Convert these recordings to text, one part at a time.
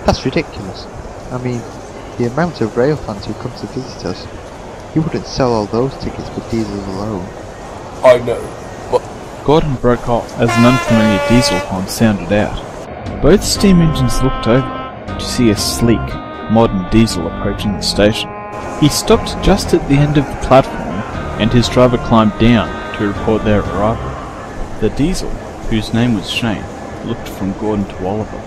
That's ridiculous. I mean, the amount of rail fans who come to visit us, you wouldn't sell all those tickets for diesels alone. I know, but... Gordon broke off as an unfamiliar diesel horn sounded out. Both steam engines looked over to see a sleek, modern diesel approaching the station. He stopped just at the end of the platform, and his driver climbed down to report their arrival. The diesel, whose name was Shane, looked from Gordon to Oliver.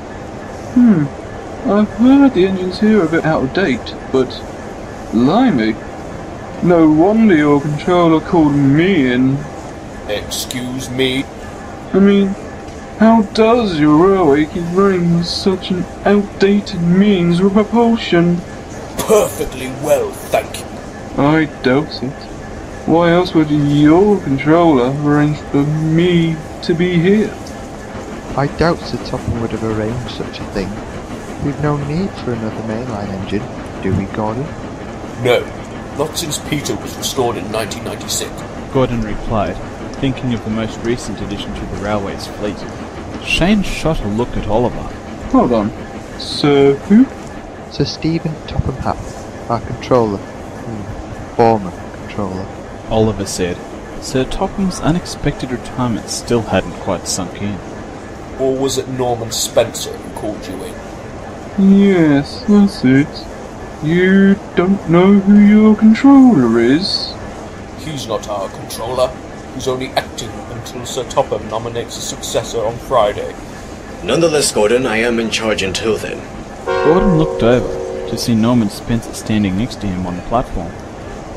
I've heard the engines here are a bit out of date, but... blimey. No wonder your controller called me in. Excuse me? I mean, how does your railway keep running with such an outdated means of propulsion? Perfectly well, thank you. I doubt it. Why else would your controller arrange for me to be here? I doubt Sir Topham would have arranged such a thing. We've no need for another mainline engine, do we, Gordon? No, not since Peter was restored in 1996. Gordon replied, thinking of the most recent addition to the railway's fleet. Shane shot a look at Oliver. Hold on. Sir who? Sir Stephen Topham Hatt, our controller. Former controller. Oliver said. Sir Topham's unexpected retirement still hadn't quite sunk in. Or was it Norman Spencer who called you in? Yes, that's it. You don't know who your controller is? He's not our controller. He's only acting until Sir Topham nominates a successor on Friday. Nonetheless, Gordon, I am in charge until then. Gordon looked over to see Norman Spencer standing next to him on the platform.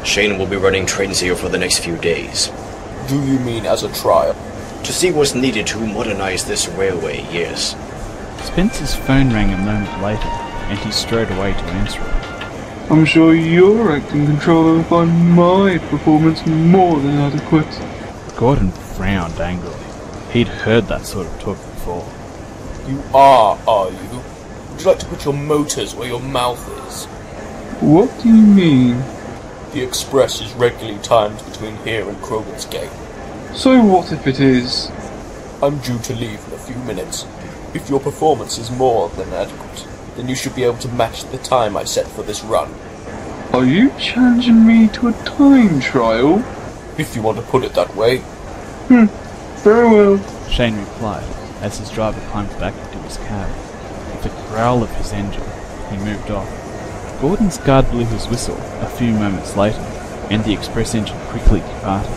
Shane will be running trains here for the next few days. Do you mean as a trial? To see what's needed to modernize this railway, yes. Spencer's phone rang a moment later, and he strode away to answer it. I'm sure your acting controller will find my performance more than adequate. Gordon frowned angrily. He'd heard that sort of talk before. You are you? Would you like to put your motors where your mouth is? What do you mean? The express is regularly timed between here and Croghan's Gate. So what if it is? I'm due to leave in a few minutes. If your performance is more than adequate, then you should be able to match the time I set for this run. Are you challenging me to a time trial? If you want to put it that way. Very well. Shane replied, as his driver climbed back into his cab. With a growl of his engine, he moved off. Gordon's guard blew his whistle a few moments later, and the express engine quickly departed.